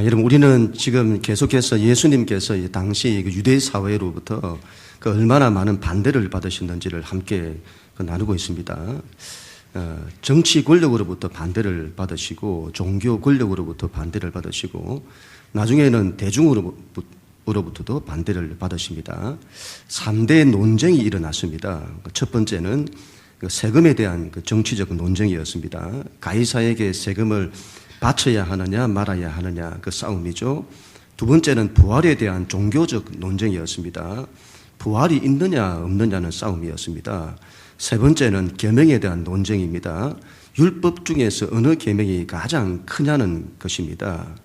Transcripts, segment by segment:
여러분, 우리는 지금 계속해서 예수님께서 당시 유대 사회로부터 얼마나 많은 반대를 받으셨는지를 함께 나누고 있습니다. 정치 권력으로부터 반대를 받으시고, 종교 권력으로부터 반대를 받으시고, 나중에는 대중으로부터도 반대를 받으십니다. 3대 논쟁이 일어났습니다. 첫 번째는 세금에 대한 정치적 논쟁이었습니다. 가이사에게 세금을 바쳐야 하느냐 말아야 하느냐 그 싸움이죠. 두 번째는 부활에 대한 종교적 논쟁이었습니다. 부활이 있느냐 없느냐는 싸움이었습니다. 세 번째는 계명에 대한 논쟁입니다. 율법 중에서 어느 계명이 가장 크냐는 것입니다.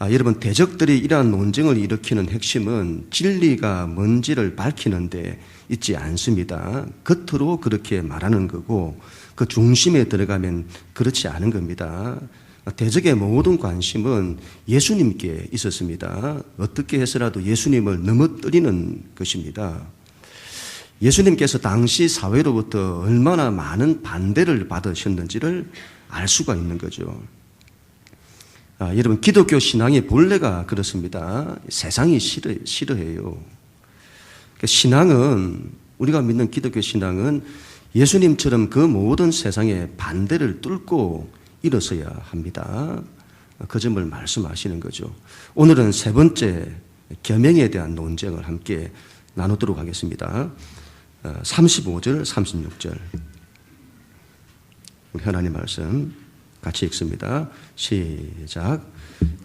여러분, 대적들이 이러한 논쟁을 일으키는 핵심은 진리가 뭔지를 밝히는 데 있지 않습니다. 겉으로 그렇게 말하는 거고 그 중심에 들어가면 그렇지 않은 겁니다. 대적의 모든 관심은 예수님께 있었습니다. 어떻게 해서라도 예수님을 넘어뜨리는 것입니다. 예수님께서 당시 사회로부터 얼마나 많은 반대를 받으셨는지를 알 수가 있는 거죠. 여러분, 기독교 신앙의 본래가 그렇습니다. 세상이 싫어해요. 신앙은, 우리가 믿는 기독교 신앙은 예수님처럼 그 모든 세상의 반대를 뚫고 일어서야 합니다. 그 점을 말씀하시는 거죠. 오늘은 세 번째 계명에 대한 논쟁을 함께 나누도록 하겠습니다. 35절, 36절 하나님 말씀 같이 읽습니다. 시작.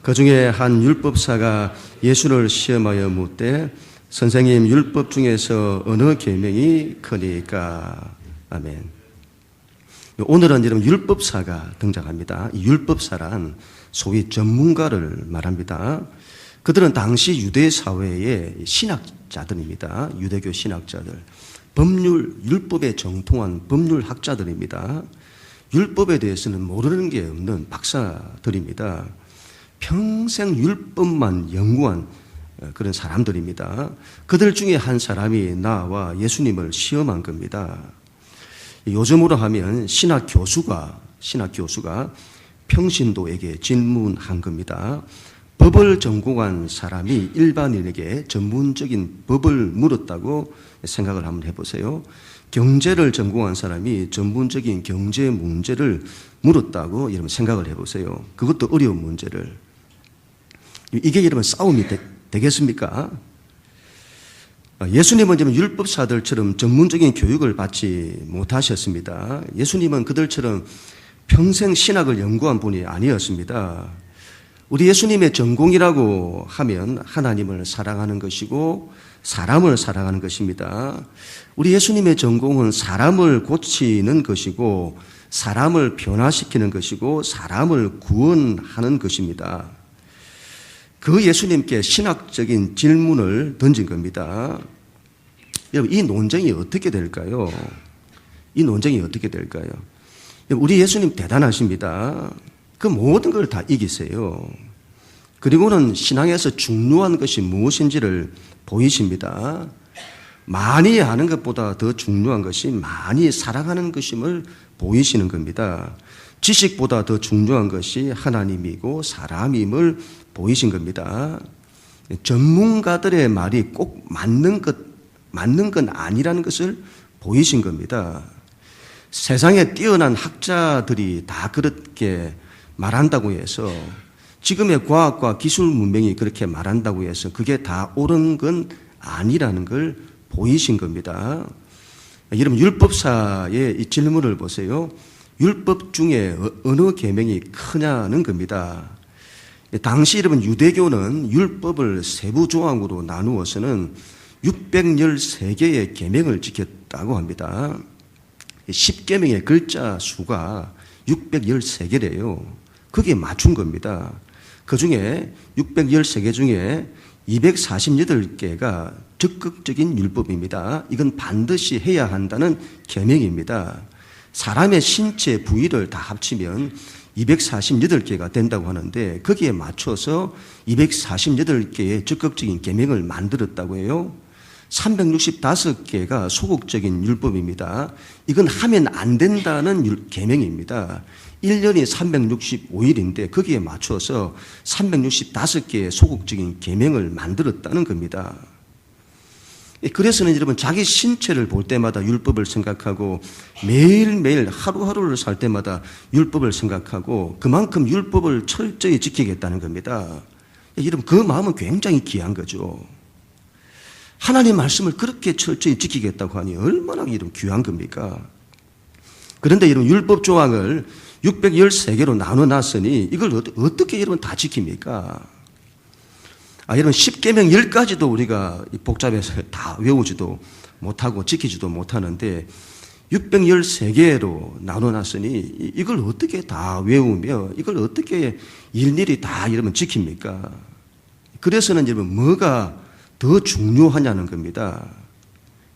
그 중에 한 율법사가 예수를 시험하여 묻되 선생님, 율법 중에서 어느 계명이 크니까? 아멘. 오늘은 여러분 율법사가 등장합니다. 이 율법사란 소위 전문가를 말합니다. 그들은 당시 유대 사회의 신학자들입니다. 유대교 신학자들. 율법에 정통한 법률학자들입니다. 율법에 대해서는 모르는 게 없는 박사들입니다. 평생 율법만 연구한 그런 사람들입니다. 그들 중에 한 사람이 나와 예수님을 시험한 겁니다. 요즘으로 하면 신학 교수가 평신도에게 질문한 겁니다. 법을 전공한 사람이 일반인에게 전문적인 법을 물었다고 생각을 한번 해보세요. 경제를 전공한 사람이 전문적인 경제 문제를 물었다고 여러분 생각을 해보세요. 그것도 어려운 문제를. 이게 여러분 싸움이 되겠습니까? 예수님은 율법사들처럼 전문적인 교육을 받지 못하셨습니다. 예수님은 그들처럼 평생 신학을 연구한 분이 아니었습니다. 우리 예수님의 전공이라고 하면 하나님을 사랑하는 것이고 사람을 사랑하는 것입니다. 우리 예수님의 전공은 사람을 고치는 것이고 사람을 변화시키는 것이고 사람을 구원하는 것입니다. 그 예수님께 신학적인 질문을 던진 겁니다. 여러분, 이 논쟁이 어떻게 될까요? 이 논쟁이 어떻게 될까요? 우리 예수님 대단하십니다. 그 모든 걸 다 이기세요. 그리고는 신앙에서 중요한 것이 무엇인지를 보이십니다. 많이 아는 것보다 더 중요한 것이 많이 사랑하는 것임을 보이시는 겁니다. 지식보다 더 중요한 것이 하나님이고 사람임을 보이신 겁니다. 전문가들의 말이 꼭 맞는 건 아니라는 것을 보이신 겁니다. 세상에 뛰어난 학자들이 다 그렇게 말한다고 해서 지금의 과학과 기술 문명이 그렇게 말한다고 해서 그게 다 옳은 건 아니라는 걸 보이신 겁니다. 여러분, 율법사의 이 질문을 보세요. 율법 중에 어느 계명이 크냐는 겁니다. 당시 여러분 유대교는 율법을 세부 조항으로 나누어서는 613개의 계명을 지켰다고 합니다. 10계명의 글자 수가 613개래요. 그게 맞춘 겁니다. 그 중에 613개 중에 248개가 적극적인 율법입니다. 이건 반드시 해야 한다는 계명입니다. 사람의 신체 부위를 다 합치면 248개가 된다고 하는데 거기에 맞춰서 248개의 적극적인 계명을 만들었다고 해요. 365개가 소극적인 율법입니다. 이건 하면 안 된다는 계명입니다. 1년이 365일인데 거기에 맞춰서 365개의 소극적인 계명을 만들었다는 겁니다. 그래서는 여러분 자기 신체를 볼 때마다 율법을 생각하고 매일매일 하루하루를 살 때마다 율법을 생각하고 그만큼 율법을 철저히 지키겠다는 겁니다. 여러분 그 마음은 굉장히 귀한 거죠. 하나님 말씀을 그렇게 철저히 지키겠다고 하니 얼마나 이런 귀한 겁니까? 그런데 이런 율법 조항을 613개로 나눠놨으니 이걸 어떻게 여러분 다 지킵니까? 여러분 10계명 10가지도 우리가 복잡해서 다 외우지도 못하고 지키지도 못하는데 613개로 나눠놨으니 이걸 어떻게 다 외우며 이걸 어떻게 일일이 다 여러분 지킵니까? 그래서는 여러분 뭐가 더 중요하냐는 겁니다.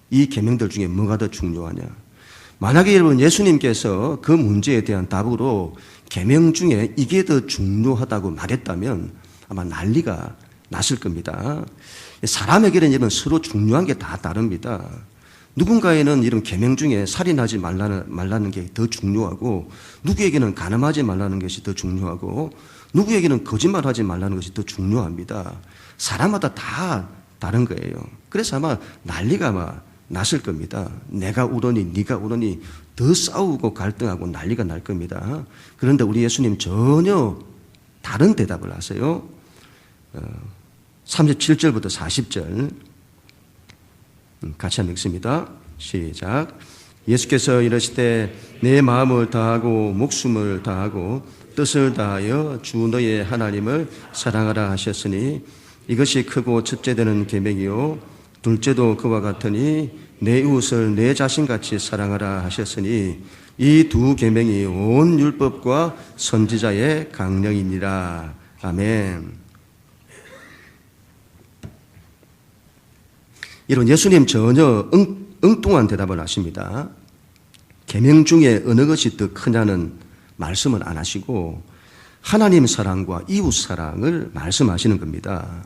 이 계명들 중에 뭐가 더 중요하냐? 만약에 여러분 예수님께서 그 문제에 대한 답으로 계명 중에 이게 더 중요하다고 말했다면 아마 난리가 났을 겁니다. 사람에게는 여러분 서로 중요한 게 다 다릅니다. 누군가에는 이런 계명 중에 살인하지 말라는 게 더 중요하고 누구에게는 간음하지 말라는 것이 더 중요하고 누구에게는 거짓말하지 말라는 것이 더 중요합니다. 사람마다 다 다른 거예요. 그래서 아마 난리가 아마 났을 겁니다. 내가 옳으니 네가 옳으니 더 싸우고 갈등하고 난리가 날 겁니다. 그런데 우리 예수님 전혀 다른 대답을 하세요. 37절부터 40절 같이 한번 읽습니다. 시작. 예수께서 이르시되 내 마음을 다하고 목숨을 다하고 뜻을 다하여 주 너의 하나님을 사랑하라 하셨으니 이것이 크고 첫째 되는 계명이요 둘째도 그와 같으니 내 이웃을 내 자신같이 사랑하라 하셨으니 이 두 계명이 온 율법과 선지자의 강령이니라. 아멘. 이런 예수님 전혀 엉뚱한 대답을 하십니다. 계명 중에 어느 것이 더 크냐는 말씀을 안 하시고 하나님 사랑과 이웃 사랑을 말씀하시는 겁니다.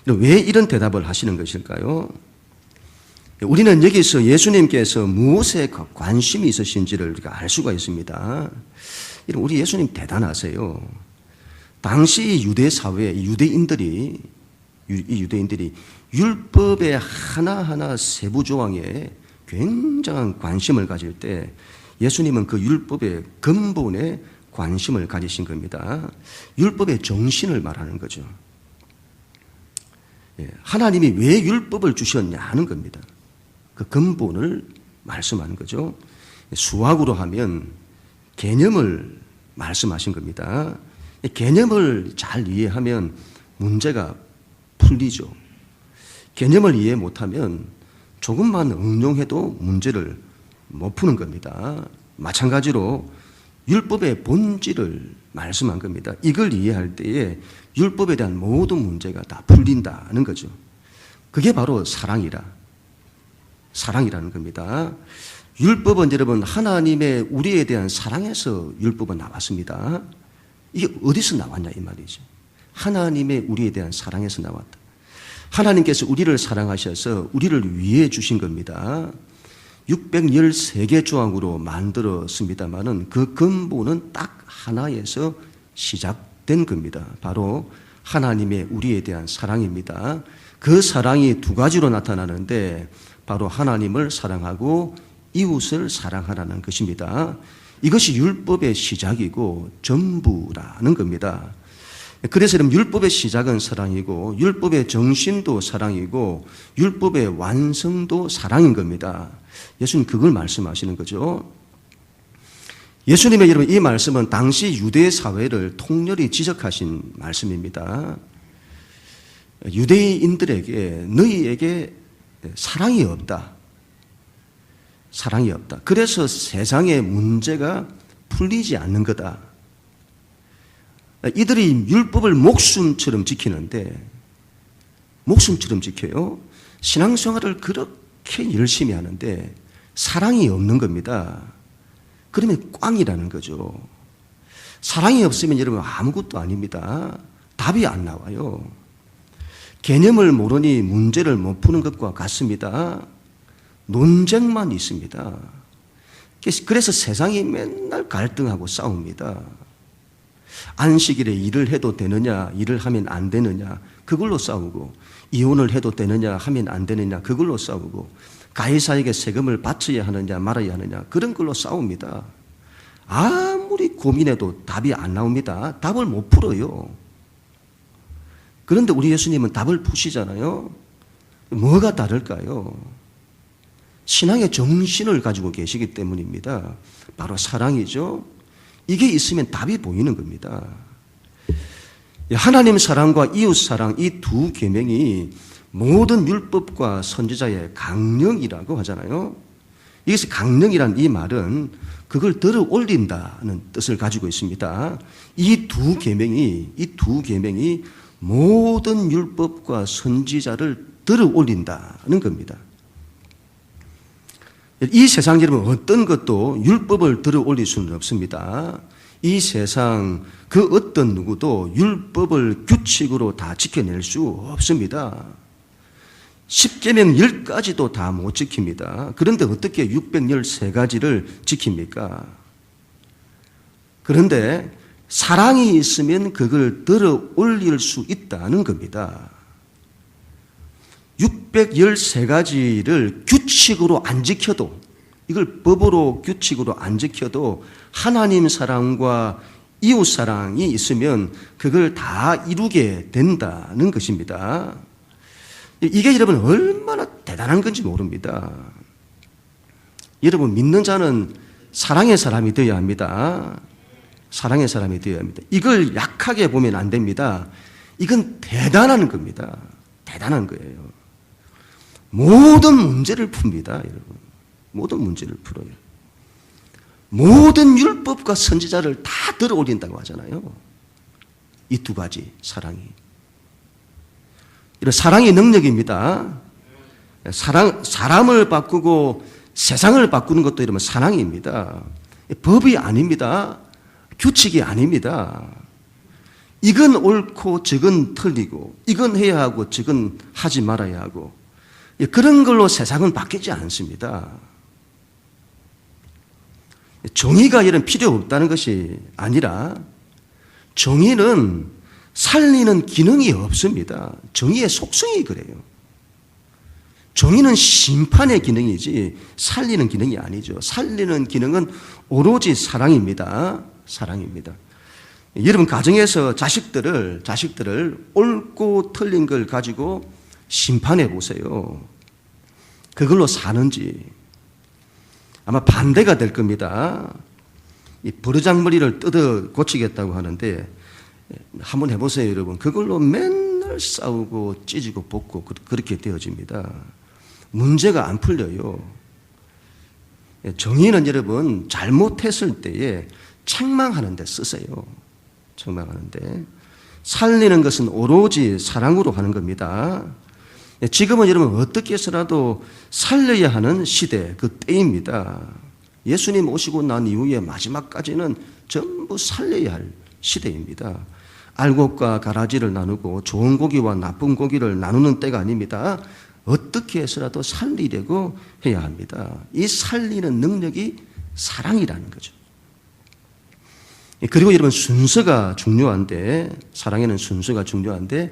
왜 이런 대답을 하시는 것일까요? 우리는 여기서 예수님께서 무엇에 관심이 있으신지를 우리가 알 수가 있습니다. 우리 예수님 대단하세요. 당시 유대 사회에 이 유대인들이 율법의 하나하나 세부 조항에 굉장한 관심을 가질 때 예수님은 그 율법의 근본에 관심을 가지신 겁니다. 율법의 정신을 말하는 거죠. 하나님이 왜 율법을 주셨냐 하는 겁니다. 그 근본을 말씀하는 거죠. 수학으로 하면 개념을 말씀하신 겁니다. 개념을 잘 이해하면 문제가 풀리죠. 개념을 이해 못하면 조금만 응용해도 문제를 못 푸는 겁니다. 마찬가지로 율법의 본질을 말씀한 겁니다. 이걸 이해할 때에 율법에 대한 모든 문제가 다 풀린다는 거죠. 그게 바로 사랑이라는 겁니다. 율법은 여러분 하나님의 우리에 대한 사랑에서 율법은 나왔습니다. 이게 어디서 나왔냐 이 말이죠. 하나님의 우리에 대한 사랑에서 나왔다. 하나님께서 우리를 사랑하셔서 우리를 위해 주신 겁니다. 613개 조항으로 만들었습니다만은 그 근본은 딱 하나에서 시작된 겁니다. 바로 하나님의 우리에 대한 사랑입니다. 그 사랑이 두 가지로 나타나는데 바로 하나님을 사랑하고 이웃을 사랑하라는 것입니다. 이것이 율법의 시작이고 전부라는 겁니다. 그래서 율법의 시작은 사랑이고 율법의 정신도 사랑이고 율법의 완성도 사랑인 겁니다. 예수님 그걸 말씀하시는 거죠. 예수님의 여러분 이 말씀은 당시 유대 사회를 통렬히 지적하신 말씀입니다. 유대인들에게 너희에게 사랑이 없다. 그래서 세상의 문제가 풀리지 않는 거다. 이들이 율법을 목숨처럼 지키는데 목숨처럼 지켜요. 신앙생활을 그렇게 열심히 하는데 사랑이 없는 겁니다. 그러면 꽝이라는 거죠. 사랑이 없으면 여러분 아무것도 아닙니다. 답이 안 나와요. 개념을 모르니 문제를 못 푸는 것과 같습니다. 논쟁만 있습니다. 그래서 세상이 맨날 갈등하고 싸웁니다. 안식일에 일을 해도 되느냐, 일을 하면 안 되느냐, 그걸로 싸우고, 이혼을 해도 되느냐, 하면 안 되느냐, 그걸로 싸우고, 가해사에게 세금을 바쳐야 하느냐, 말아야 하느냐, 그런 걸로 싸웁니다. 아무리 고민해도 답이 안 나옵니다. 답을 못 풀어요. 그런데 우리 예수님은 답을 푸시잖아요. 뭐가 다를까요? 신앙의 정신을 가지고 계시기 때문입니다. 바로 사랑이죠. 이게 있으면 답이 보이는 겁니다. 하나님 사랑과 이웃 사랑, 이 두 계명이 모든 율법과 선지자의 강령이라고 하잖아요. 여기서 강령이란 이 말은 그걸 들어 올린다는 뜻을 가지고 있습니다. 이 두 계명이 모든 율법과 선지자를 들어 올린다는 겁니다. 이 세상 여러분 어떤 것도 율법을 들어 올릴 수는 없습니다. 이 세상 그 어떤 누구도 율법을 규칙으로 다 지켜낼 수 없습니다. 10계명 10가지도 다 못 지킵니다. 그런데 어떻게 613가지를 지킵니까? 그런데 사랑이 있으면 그걸 들어 올릴 수 있다는 겁니다. 613가지를 규칙으로 안 지켜도, 이걸 법으로 규칙으로 안 지켜도 하나님 사랑과 이웃 사랑이 있으면 그걸 다 이루게 된다는 것입니다. 이게 여러분 얼마나 대단한 건지 모릅니다. 여러분 믿는 자는 사랑의 사람이 되어야 합니다. 사랑의 사람이 되어야 합니다. 이걸 약하게 보면 안 됩니다. 이건 대단한 겁니다. 대단한 거예요. 모든 문제를 풉니다, 여러분. 모든 문제를 풀어요. 모든 율법과 선지자를 다 들어 올린다고 하잖아요. 이 두 가지, 사랑이. 이런 사랑의 능력입니다. 사람을 바꾸고 세상을 바꾸는 것도 이러면 사랑입니다. 법이 아닙니다. 규칙이 아닙니다. 이건 옳고 저건 틀리고, 이건 해야 하고 저건 하지 말아야 하고, 그런 걸로 세상은 바뀌지 않습니다. 정의가 이런 필요 없다는 것이 아니라 정의는 살리는 기능이 없습니다. 정의의 속성이 그래요. 정의는 심판의 기능이지 살리는 기능이 아니죠. 살리는 기능은 오로지 사랑입니다. 사랑입니다. 여러분 가정에서 자식들을 옳고 틀린 걸 가지고 심판해 보세요. 그걸로 사는지 아마 반대가 될 겁니다. 이 버르장머리를 뜯어 고치겠다고 하는데 한번 해보세요, 여러분. 그걸로 맨날 싸우고 찢고 볶고 그렇게 되어집니다. 문제가 안 풀려요. 정의는 여러분 잘못했을 때에 책망하는 데 쓰세요. 책망하는데. 살리는 것은 오로지 사랑으로 하는 겁니다. 지금은 여러분 어떻게 해서라도 살려야 하는 시대, 그 때입니다. 예수님 오시고 난 이후에 마지막까지는 전부 살려야 할 시대입니다. 알곡과 가라지를 나누고 좋은 고기와 나쁜 고기를 나누는 때가 아닙니다. 어떻게 해서라도 살리려고 해야 합니다. 이 살리는 능력이 사랑이라는 거죠. 그리고 여러분 순서가 중요한데, 사랑에는 순서가 중요한데,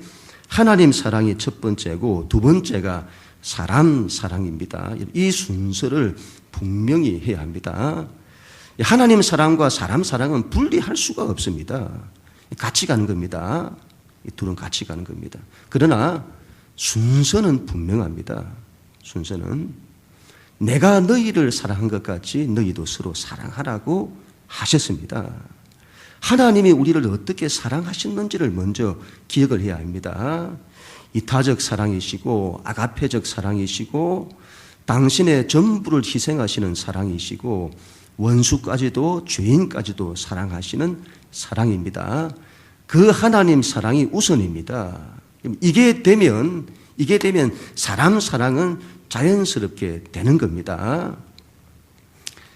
하나님 사랑이 첫 번째고 두 번째가 사람 사랑입니다. 이 순서를 분명히 해야 합니다. 하나님 사랑과 사람 사랑은 분리할 수가 없습니다. 같이 가는 겁니다. 이 둘은 같이 가는 겁니다. 그러나 순서는 분명합니다. 순서는 내가 너희를 사랑한 것 같이 너희도 서로 사랑하라고 하셨습니다. 하나님이 우리를 어떻게 사랑하셨는지를 먼저 기억을 해야 합니다. 이타적 사랑이시고 아가페적 사랑이시고 당신의 전부를 희생하시는 사랑이시고 원수까지도 죄인까지도 사랑하시는 사랑입니다. 그 하나님 사랑이 우선입니다. 이게 되면 사람 사랑은 자연스럽게 되는 겁니다.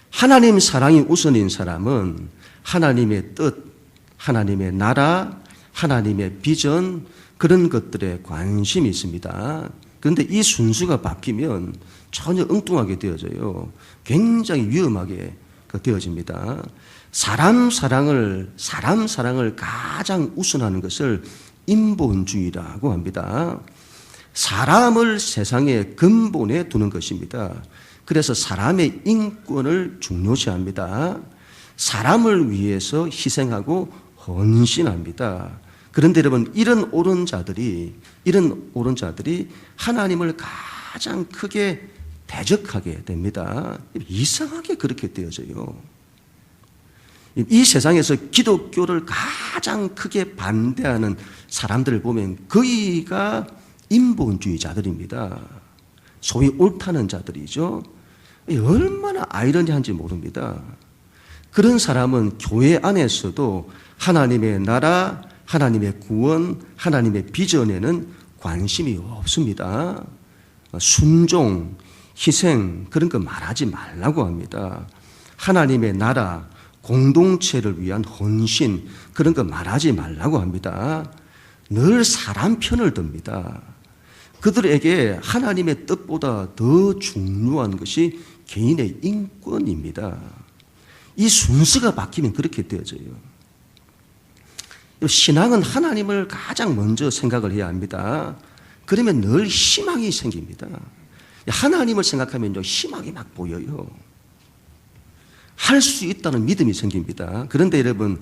하나님 사랑이 우선인 사람은 하나님의 뜻, 하나님의 나라, 하나님의 비전, 그런 것들에 관심이 있습니다. 그런데 이 순수가 바뀌면 전혀 엉뚱하게 되어져요. 굉장히 위험하게 되어집니다. 사람 사랑을 가장 우선하는 것을 인본주의라고 합니다. 사람을 세상의 근본에 두는 것입니다. 그래서 사람의 인권을 중요시합니다. 사람을 위해서 희생하고 헌신합니다. 그런데 여러분, 이런 옳은 자들이 하나님을 가장 크게 대적하게 됩니다. 이상하게 그렇게 되어져요. 이 세상에서 기독교를 가장 크게 반대하는 사람들을 보면 거의가 인본주의자들입니다. 소위 옳다는 자들이죠. 얼마나 아이러니한지 모릅니다. 그런 사람은 교회 안에서도 하나님의 나라, 하나님의 구원, 하나님의 비전에는 관심이 없습니다. 순종, 희생 그런 거 말하지 말라고 합니다. 하나님의 나라, 공동체를 위한 헌신 그런 거 말하지 말라고 합니다. 늘 사람 편을 듭니다. 그들에게 하나님의 뜻보다 더 중요한 것이 개인의 인권입니다. 이 순서가 바뀌면 그렇게 되어져요. 신앙은 하나님을 가장 먼저 생각을 해야 합니다. 그러면 늘 희망이 생깁니다. 하나님을 생각하면 희망이 막 보여요. 할 수 있다는 믿음이 생깁니다. 그런데 여러분,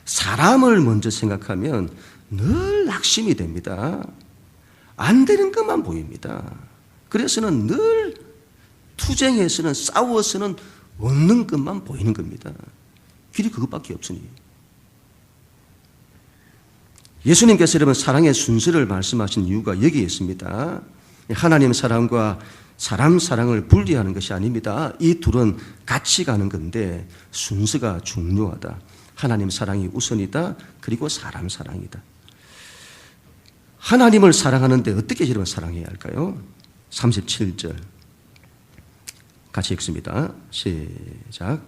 사람을 먼저 생각하면 늘 낙심이 됩니다. 안 되는 것만 보입니다. 그래서는 늘 투쟁해서는 싸워서는 얻는 것만 보이는 겁니다. 길이 그것밖에 없으니. 예수님께서 여러분 사랑의 순서를 말씀하신 이유가 여기에 있습니다. 하나님 사랑과 사람 사랑을 분리하는 것이 아닙니다. 이 둘은 같이 가는 건데 순서가 중요하다. 하나님 사랑이 우선이다. 그리고 사람 사랑이다. 하나님을 사랑하는데 어떻게 여러분 사랑해야 할까요? 37절 같이 읽습니다. 시작.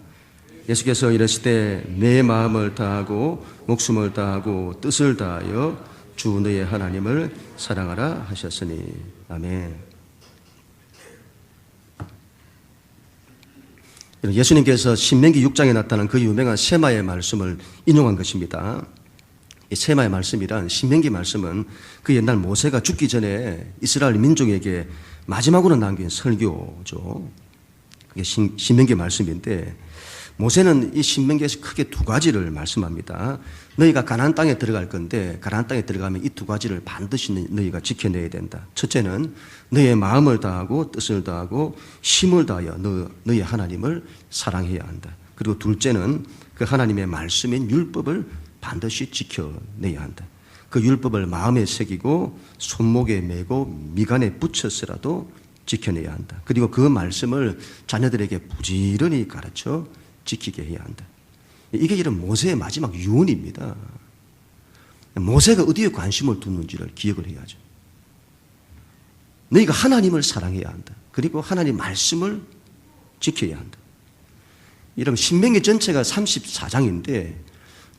예수께서 이르시되 내 마음을 다하고 목숨을 다하고 뜻을 다하여 주 너의 하나님을 사랑하라 하셨으니. 아멘. 예수님께서 신명기 6장에 나타난 그 유명한 세마의 말씀을 인용한 것입니다. 이 세마의 말씀이란 신명기 말씀은 그 옛날 모세가 죽기 전에 이스라엘 민족에게 마지막으로 남긴 설교죠. 그게 신명기 말씀인데 모세는 이 신명기에서 크게 두 가지를 말씀합니다. 너희가 가나안 땅에 들어갈 건데 가나안 땅에 들어가면 이 두 가지를 반드시 너희가 지켜내야 된다. 첫째는 너희의 마음을 다하고 뜻을 다하고 힘을 다하여 너희 하나님을 사랑해야 한다. 그리고 둘째는 그 하나님의 말씀인 율법을 반드시 지켜내야 한다. 그 율법을 마음에 새기고 손목에 메고 미간에 붙여서라도 지켜내야 한다. 그리고 그 말씀을 자녀들에게 부지런히 가르쳐 지키게 해야 한다. 이게 이런 모세의 마지막 유언입니다. 모세가 어디에 관심을 두는지를 기억을 해야죠. 너희가 하나님을 사랑해야 한다. 그리고 하나님 말씀을 지켜야 한다. 이러면 신명기 전체가 34장인데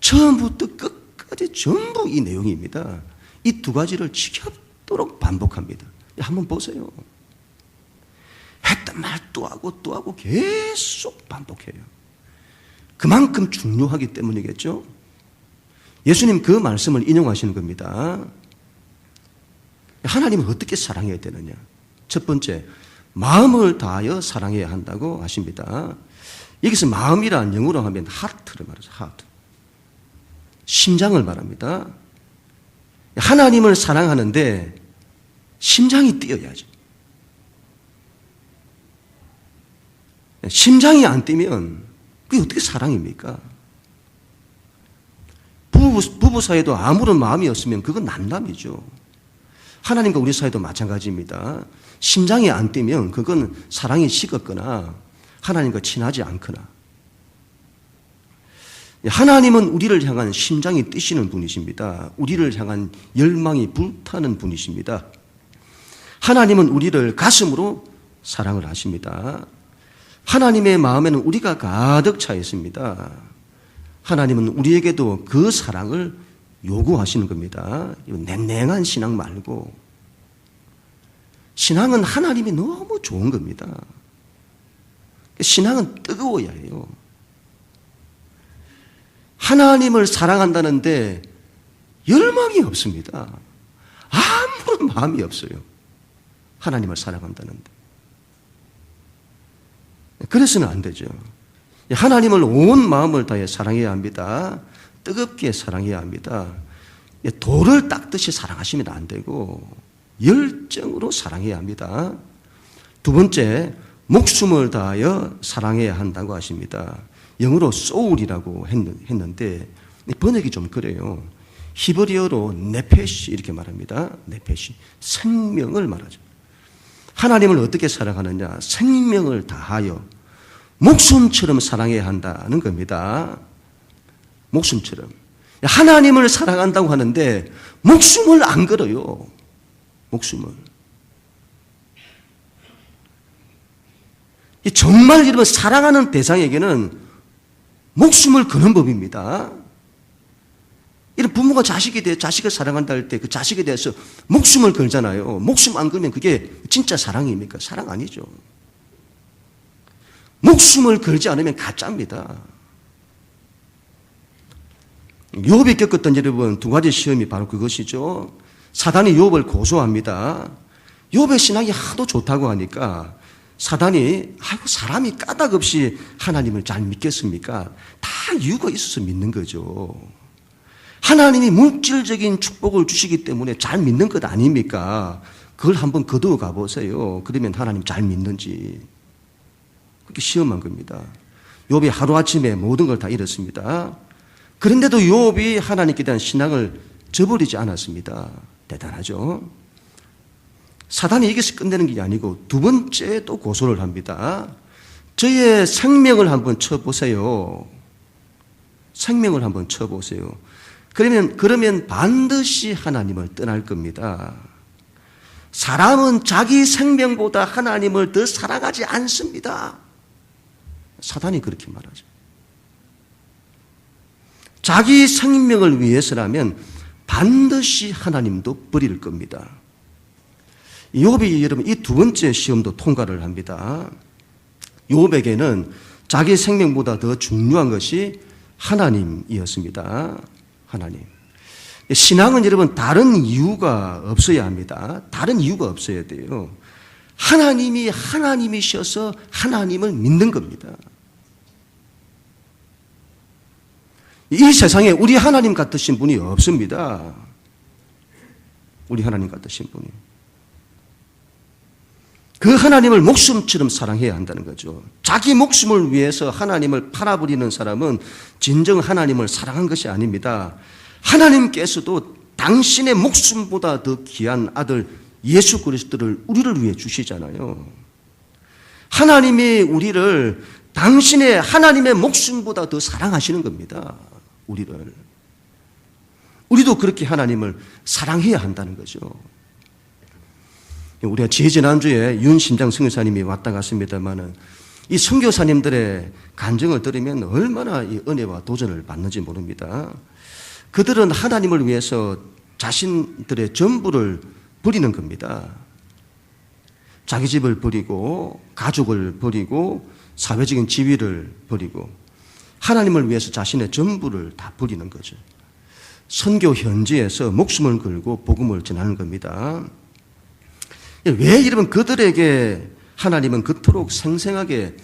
처음부터 끝까지 전부 이 내용입니다. 이 두 가지를 지겹도록 반복합니다. 한번 보세요. 했던 말 또 하고 계속 반복해요. 그만큼 중요하기 때문이겠죠. 예수님 그 말씀을 인용하시는 겁니다. 하나님을 어떻게 사랑해야 되느냐? 첫 번째, 마음을 다하여 사랑해야 한다고 하십니다. 여기서 마음이란 영어로 하면 하트를 말하죠. 하트. 심장을 말합니다. 하나님을 사랑하는데 심장이 뛰어야죠. 심장이 안 뛰면 그게 어떻게 사랑입니까? 부부 사이에도 아무런 마음이 없으면 그건 남남이죠. 하나님과 우리 사이도 마찬가지입니다. 심장이 안 뛰면 그건 사랑이 식었거나 하나님과 친하지 않거나. 하나님은 우리를 향한 심장이 뛰시는 분이십니다. 우리를 향한 열망이 불타는 분이십니다. 하나님은 우리를 가슴으로 사랑을 하십니다. 하나님의 마음에는 우리가 가득 차 있습니다. 하나님은 우리에게도 그 사랑을 요구하시는 겁니다. 냉랭한 신앙 말고 신앙은 하나님이 너무 좋은 겁니다. 신앙은 뜨거워야 해요. 하나님을 사랑한다는데 열망이 없습니다. 아무런 마음이 없어요. 하나님을 사랑한다는데. 그래서는 안 되죠. 하나님을 온 마음을 다해 사랑해야 합니다. 뜨겁게 사랑해야 합니다. 돌을 닦듯이 사랑하시면 안 되고 열정으로 사랑해야 합니다. 두 번째, 목숨을 다하여 사랑해야 한다고 하십니다. 영어로 soul이라고 했는데 번역이 좀 그래요. 히브리어로 네페시 이렇게 말합니다. 네페시, 생명을 말하죠. 하나님을 어떻게 사랑하느냐? 생명을 다하여 목숨처럼 사랑해야 한다는 겁니다. 목숨처럼. 하나님을 사랑한다고 하는데 목숨을 안 걸어요. 목숨을. 정말 여러분 사랑하는 대상에게는 목숨을 거는 법입니다. 이런 부모가 자식을 사랑한다 할 때 그 자식에 대해서 목숨을 걸잖아요. 목숨 안 걸면 그게 진짜 사랑입니까? 사랑 아니죠. 목숨을 걸지 않으면 가짜입니다. 욥이 겪었던 여러분 두 가지 시험이 바로 그것이죠. 사단이 욥을 고소합니다. 욥의 신앙이 하도 좋다고 하니까 사단이 사람이 까닭없이 하나님을 잘 믿겠습니까? 다 이유가 있어서 믿는 거죠. 하나님이 물질적인 축복을 주시기 때문에 잘 믿는 것 아닙니까? 그걸 한번 거두어 가보세요. 그러면 하나님 잘 믿는지. 그렇게 시험한 겁니다. 욥이 하루아침에 모든 걸 다 잃었습니다. 그런데도 욥이 하나님께 대한 신앙을 저버리지 않았습니다. 대단하죠. 사단이 이겨서 끝내는 게 아니고 두 번째 또 고소를 합니다. 저의 생명을 한번 쳐보세요. 생명을 한번 쳐보세요. 그러면 반드시 하나님을 떠날 겁니다. 사람은 자기 생명보다 하나님을 더 사랑하지 않습니다. 사단이 그렇게 말하죠. 자기 생명을 위해서라면 반드시 하나님도 버릴 겁니다. 욥이 여러분 이 두 번째 시험도 통과를 합니다. 욥에게는 자기 생명보다 더 중요한 것이 하나님이었습니다. 하나님. 신앙은 여러분 다른 이유가 없어야 합니다. 다른 이유가 없어야 돼요. 하나님이 하나님이셔서 하나님을 믿는 겁니다. 이 세상에 우리 하나님 같으신 분이 없습니다. 우리 하나님 같으신 분이. 그 하나님을 목숨처럼 사랑해야 한다는 거죠. 자기 목숨을 위해서 하나님을 팔아버리는 사람은 진정 하나님을 사랑한 것이 아닙니다. 하나님께서도 당신의 목숨보다 더 귀한 아들 예수 그리스도를 우리를 위해 주시잖아요. 하나님이 우리를 당신의 하나님의 목숨보다 더 사랑하시는 겁니다. 우리도 그렇게 하나님을 사랑해야 한다는 거죠. 우리가 지난주에 윤신장 선교사님이 왔다 갔습니다만은 이 선교사님들의 간증을 들으면 얼마나 이 은혜와 도전을 받는지 모릅니다. 그들은 하나님을 위해서 자신들의 전부를 버리는 겁니다. 자기 집을 버리고 가족을 버리고 사회적인 지위를 버리고 하나님을 위해서 자신의 전부를 다 버리는 거죠. 선교 현지에서 목숨을 걸고 복음을 전하는 겁니다. 왜 여러분 그들에게 하나님은 그토록 생생하게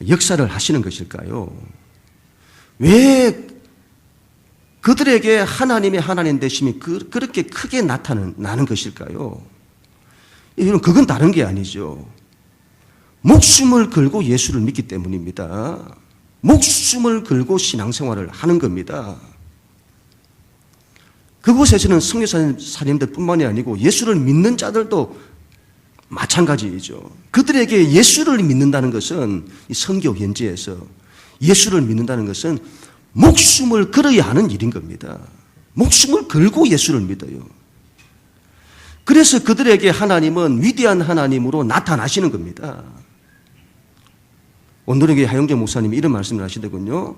역사를 하시는 것일까요? 왜 그들에게 하나님의 하나님 되심이 그렇게 크게 나는 것일까요? 여러분 그건 다른 게 아니죠. 목숨을 걸고 예수를 믿기 때문입니다. 목숨을 걸고 신앙생활을 하는 겁니다. 그곳에서는 선교사님들 뿐만이 아니고 예수를 믿는 자들도 마찬가지이죠. 그들에게 예수를 믿는다는 것은 이 선교 현지에서 예수를 믿는다는 것은 목숨을 걸어야 하는 일인 겁니다. 목숨을 걸고 예수를 믿어요. 그래서 그들에게 하나님은 위대한 하나님으로 나타나시는 겁니다. 온누리교회 하영재 목사님이 이런 말씀을 하시더군요.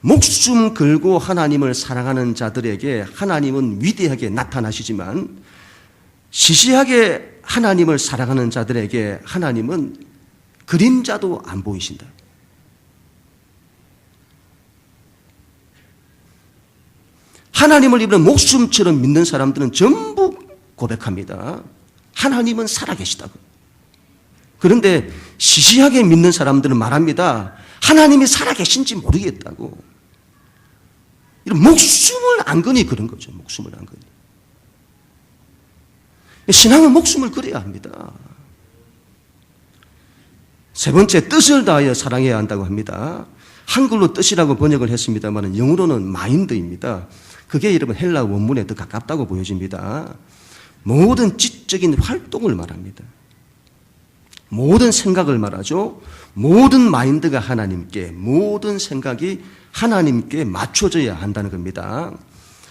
목숨 걸고 하나님을 사랑하는 자들에게 하나님은 위대하게 나타나시지만 시시하게 하나님을 사랑하는 자들에게 하나님은 그림자도 안 보이신다. 하나님을 이번에 목숨처럼 믿는 사람들은 전부 고백합니다. 하나님은 살아계시다고. 그런데 시시하게 믿는 사람들은 말합니다. 하나님이 살아계신지 모르겠다고. 이런 목숨을 안 거니 그런 거죠. 목숨을 안 거니. 신앙은 목숨을 걸어야 합니다. 세 번째, 뜻을 다하여 사랑해야 한다고 합니다. 한글로 뜻이라고 번역을 했습니다만 영어로는 마인드입니다. 그게 여러분 헬라 원문에 더 가깝다고 보여집니다. 모든 지적인 활동을 말합니다. 모든 생각을 말하죠. 모든 마인드가 하나님께, 모든 생각이 하나님께 맞춰져야 한다는 겁니다.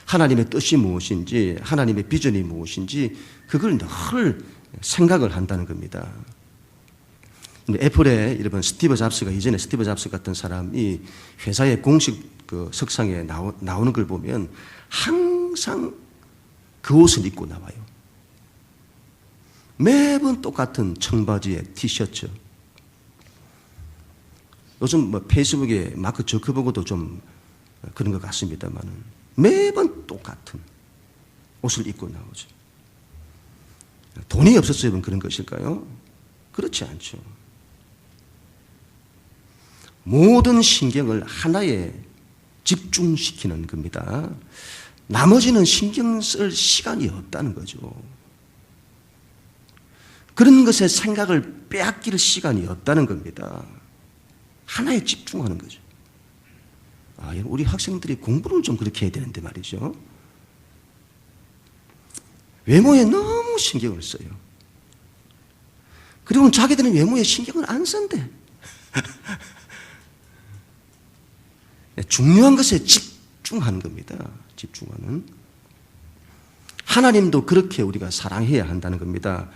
하나님의 뜻이 무엇인지, 하나님의 비전이 무엇인지 그걸 늘 생각을 한다는 겁니다. 애플의 여러분 스티브 잡스가 이전에 스티브 잡스 같은 사람이 회사의 공식 그 석상에 나오는 걸 보면 항상 그 옷을 입고 나와요. 매번 똑같은 청바지에 티셔츠. 요즘 뭐 페이스북에 마크 저커버그도 좀 그런 것 같습니다만 매번 똑같은 옷을 입고 나오죠. 돈이 없었어요? 그런 것일까요? 그렇지 않죠. 모든 신경을 하나에 집중시키는 겁니다. 나머지는 신경 쓸 시간이 없다는 거죠. 그런 것에 생각을 빼앗길 시간이 없다는 겁니다. 하나에 집중하는 거죠. 우리 학생들이 공부를 좀 그렇게 해야 되는데 말이죠. 외모에 너무 신경을 써요. 그리고 자기들은 외모에 신경을 안 쓴대. 중요한 것에 집중하는 겁니다. 집중하는. 하나님도 그렇게 우리가 사랑해야 한다는 겁니다.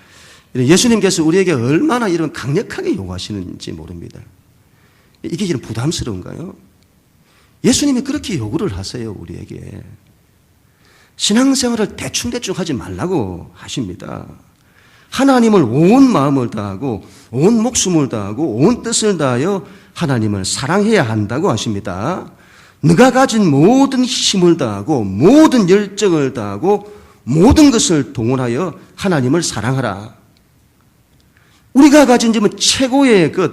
예수님께서 우리에게 얼마나 이런 강력하게 요구하시는지 모릅니다. 이게 지금 부담스러운가요? 예수님이 그렇게 요구를 하세요, 우리에게. 신앙생활을 대충대충 하지 말라고 하십니다. 하나님을 온 마음을 다하고 온 목숨을 다하고 온 뜻을 다하여 하나님을 사랑해야 한다고 하십니다. 네가 가진 모든 힘을 다하고 모든 열정을 다하고 모든 것을 동원하여 하나님을 사랑하라. 우리가 가진 최고의 것,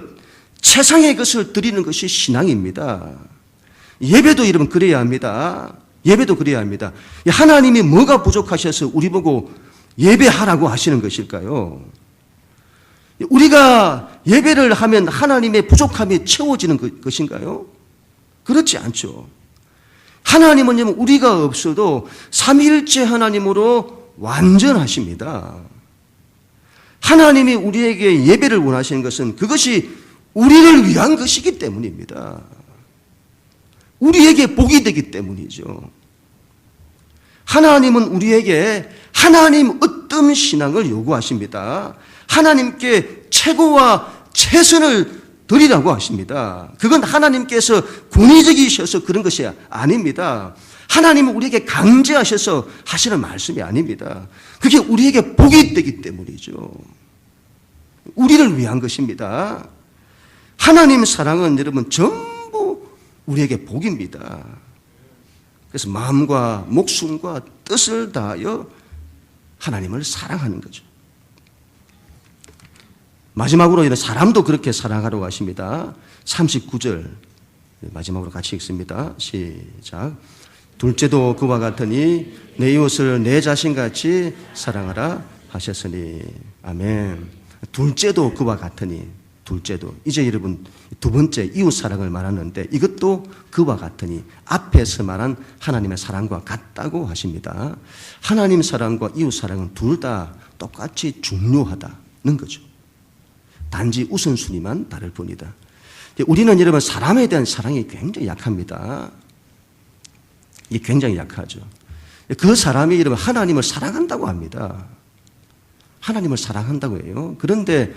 최상의 것을 드리는 것이 신앙입니다. 예배도 여러분 그래야 합니다. 예배도 그래야 합니다. 하나님이 뭐가 부족하셔서 우리 보고 예배하라고 하시는 것일까요? 우리가 예배를 하면 하나님의 부족함이 채워지는 것인가요? 그렇지 않죠. 하나님은 우리가 없어도 삼위일체 하나님으로 완전하십니다. 하나님이 우리에게 예배를 원하시는 것은 그것이 우리를 위한 것이기 때문입니다. 우리에게 복이 되기 때문이죠. 하나님은 우리에게 하나님 으뜸 신앙을 요구하십니다. 하나님께 최고와 최선을 드리라고 하십니다. 그건 하나님께서 권위적이셔서 그런 것이 아닙니다. 하나님은 우리에게 강제하셔서 하시는 말씀이 아닙니다. 그게 우리에게 복이 되기 때문이죠. 우리를 위한 것입니다. 하나님 사랑은 여러분 전부 우리에게 복입니다. 그래서 마음과 목숨과 뜻을 다하여 하나님을 사랑하는 거죠. 마지막으로 이런 사람도 그렇게 사랑하라고 하십니다. 39절 마지막으로 같이 읽습니다. 시작. 둘째도 그와 같으니 내 이웃을 내 자신같이 사랑하라 하셨으니. 아멘. 둘째도 그와 같으니. 둘째도. 이제 여러분 두 번째 이웃 사랑을 말하는데 이것도 그와 같으니 앞에서 말한 하나님의 사랑과 같다고 하십니다. 하나님 사랑과 이웃 사랑은 둘 다 똑같이 중요하다는 거죠. 단지 우선순위만 다를 뿐이다. 우리는 여러분 사람에 대한 사랑이 굉장히 약합니다. 이게 굉장히 약하죠. 그 사람이 여러분 하나님을 사랑한다고 합니다. 하나님을 사랑한다고 해요. 그런데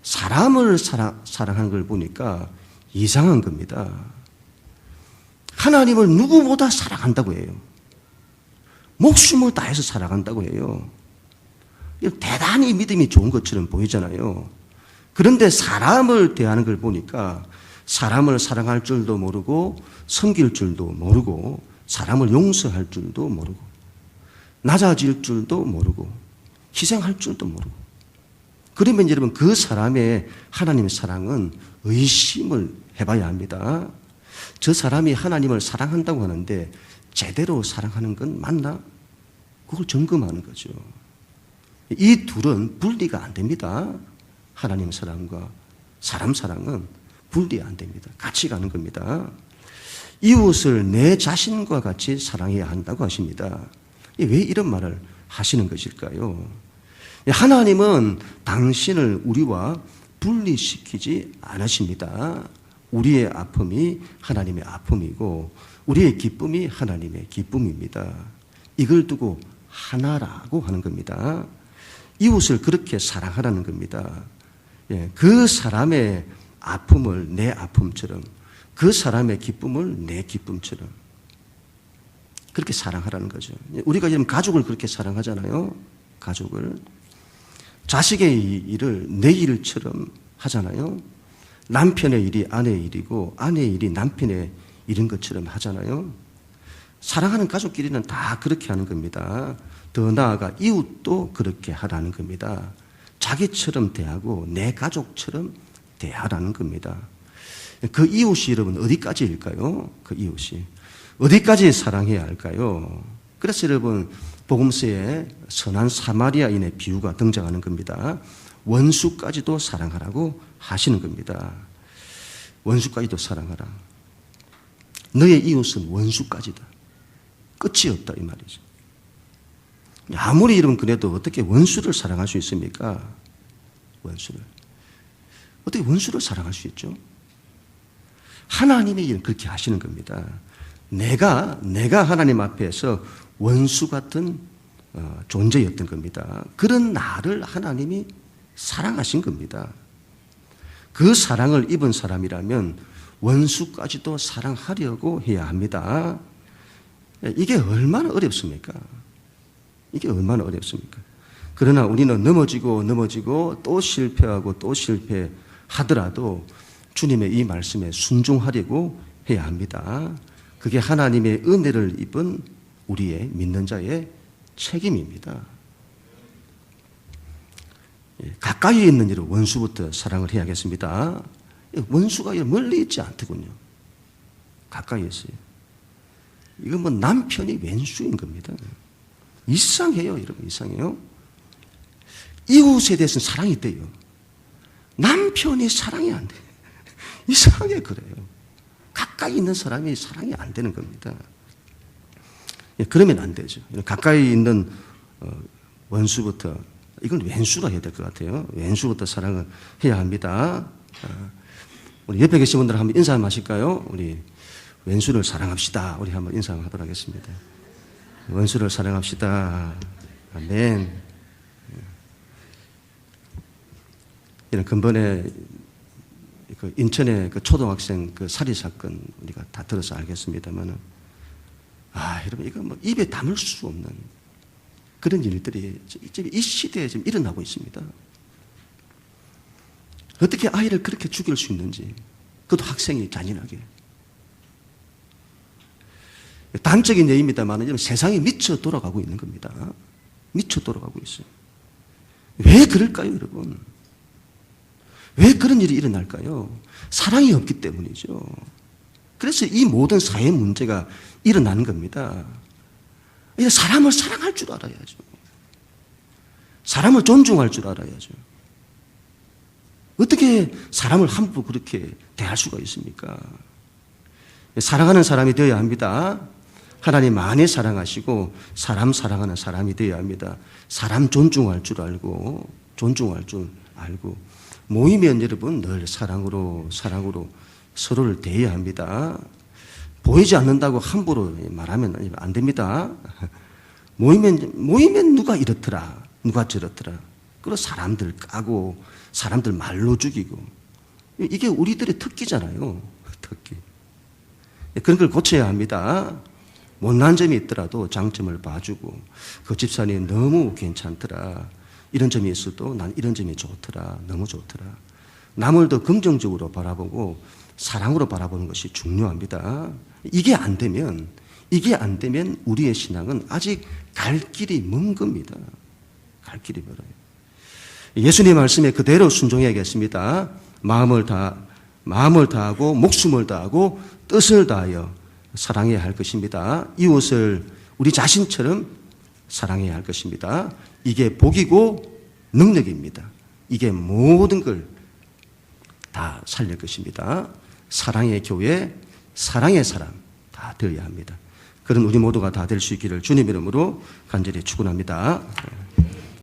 사람을 사랑하는 걸 보니까 이상한 겁니다. 하나님을 누구보다 사랑한다고 해요. 목숨을 다해서 사랑한다고 해요. 대단히 믿음이 좋은 것처럼 보이잖아요. 그런데 사람을 대하는 걸 보니까 사람을 사랑할 줄도 모르고 섬길 줄도 모르고 사람을 용서할 줄도 모르고 낮아질 줄도 모르고 희생할 줄도 모르고 그러면 여러분 그 사람의 하나님의 사랑은 의심을 해봐야 합니다. 저 사람이 하나님을 사랑한다고 하는데 제대로 사랑하는 건 맞나? 그걸 점검하는 거죠. 이 둘은 분리가 안 됩니다. 하나님 사랑과 사람 사랑은 분리 안 됩니다. 같이 가는 겁니다. 이웃을 내 자신과 같이 사랑해야 한다고 하십니다. 왜 이런 말을 하시는 것일까요? 하나님은 당신을 우리와 분리시키지 않으십니다. 우리의 아픔이 하나님의 아픔이고 우리의 기쁨이 하나님의 기쁨입니다. 이걸 두고 하나라고 하는 겁니다. 이웃을 그렇게 사랑하라는 겁니다. 그 사람의 아픔을 내 아픔처럼 그 사람의 기쁨을 내 기쁨처럼 그렇게 사랑하라는 거죠. 우리가 지금 가족을 그렇게 사랑하잖아요. 가족을. 자식의 일을 내 일처럼 하잖아요. 남편의 일이 아내의 일이고 아내의 일이 남편의 일인 것처럼 하잖아요. 사랑하는 가족끼리는 다 그렇게 하는 겁니다. 더 나아가 이웃도 그렇게 하라는 겁니다. 자기처럼 대하고 내 가족처럼 대하라는 겁니다. 그 이웃이 여러분 어디까지일까요? 그 이웃이 어디까지 사랑해야 할까요? 그래서 여러분 복음서에 선한 사마리아인의 비유가 등장하는 겁니다. 원수까지도 사랑하라고 하시는 겁니다. 원수까지도 사랑하라. 너의 이웃은 원수까지다. 끝이 없다 이 말이죠. 아무리 여러분 그래도 어떻게 원수를 사랑할 수 있습니까? 원수를. 어떻게 원수를 사랑할 수 있죠? 하나님의 일은 그렇게 하시는 겁니다. 내가 하나님 앞에서 원수 같은 존재였던 겁니다. 그런 나를 하나님이 사랑하신 겁니다. 그 사랑을 입은 사람이라면 원수까지도 사랑하려고 해야 합니다. 이게 얼마나 어렵습니까? 이게 얼마나 어렵습니까? 그러나 우리는 넘어지고 또 실패하고 또 실패하더라도 주님의 이 말씀에 순종하려고 해야 합니다. 그게 하나님의 은혜를 입은 우리의 믿는 자의 책임입니다. 가까이 있는 이를 원수부터 사랑을 해야겠습니다. 원수가 멀리 있지 않더군요. 가까이 있어요. 이건 뭐 남편이 왼수인 겁니다. 이상해요, 여러분, 이상해요. 이웃에 대해서는 사랑이 있대요. 남편이 사랑이 안 돼요. 이상하게 그래요. 가까이 있는 사람이 사랑이 안 되는 겁니다. 그러면 안 되죠. 가까이 있는 원수부터, 이건 왼수가 해야 될 것 같아요. 왼수부터 사랑을 해야 합니다. 우리 옆에 계신 분들 한번 인사 한번 하실까요? 우리 왼수를 사랑합시다. 우리 한번 인사 한번 하도록 하겠습니다. 원수를 사랑합시다. 아멘. 이런 근본에 그 인천의 그 초등학생 그 살해 사건 우리가 다 들어서 알겠습니다만은 여러분 이거 뭐 입에 담을 수 없는 그런 일들이 이 시대에 지금 일어나고 있습니다. 어떻게 아이를 그렇게 죽일 수 있는지, 그것도 학생이 잔인하게. 단적인 예입니다만 세상이 미쳐 돌아가고 있는 겁니다. 미쳐 돌아가고 있어요. 왜 그럴까요, 여러분? 왜 그런 일이 일어날까요? 사랑이 없기 때문이죠. 그래서 이 모든 사회 문제가 일어나는 겁니다. 사람을 사랑할 줄 알아야죠. 사람을 존중할 줄 알아야죠. 어떻게 사람을 함부로 그렇게 대할 수가 있습니까? 사랑하는 사람이 되어야 합니다. 하나님 많이 사랑하시고 사람 사랑하는 사람이 되어야 합니다. 사람 존중할 줄 알고 모이면 여러분 늘 사랑으로 서로를 대해야 합니다. 보이지 않는다고 함부로 말하면 안 됩니다. 모이면 누가 이렇더라, 누가 저렇더라. 그리고 사람들 까고 사람들 말로 죽이고 이게 우리들의 특기잖아요. 특기. 그런 걸 고쳐야 합니다. 못난 점이 있더라도 장점을 봐주고 그 집사님 너무 괜찮더라. 이런 점이 있어도 난 이런 점이 좋더라. 너무 좋더라. 남을 더 긍정적으로 바라보고 사랑으로 바라보는 것이 중요합니다. 이게 안 되면 우리의 신앙은 아직 갈 길이 먼 겁니다. 갈 길이 멀어요. 예수님 말씀에 그대로 순종해야겠습니다. 마음을 다하고 목숨을 다하고 뜻을 다하여 사랑해야 할 것입니다. 이웃을 우리 자신처럼 사랑해야 할 것입니다. 이게 복이고 능력입니다. 이게 모든 걸 다 살릴 것입니다. 사랑의 교회, 사랑의 사람 다 되어야 합니다. 그런 우리 모두가 다 될 수 있기를 주님 이름으로 간절히 축원합니다.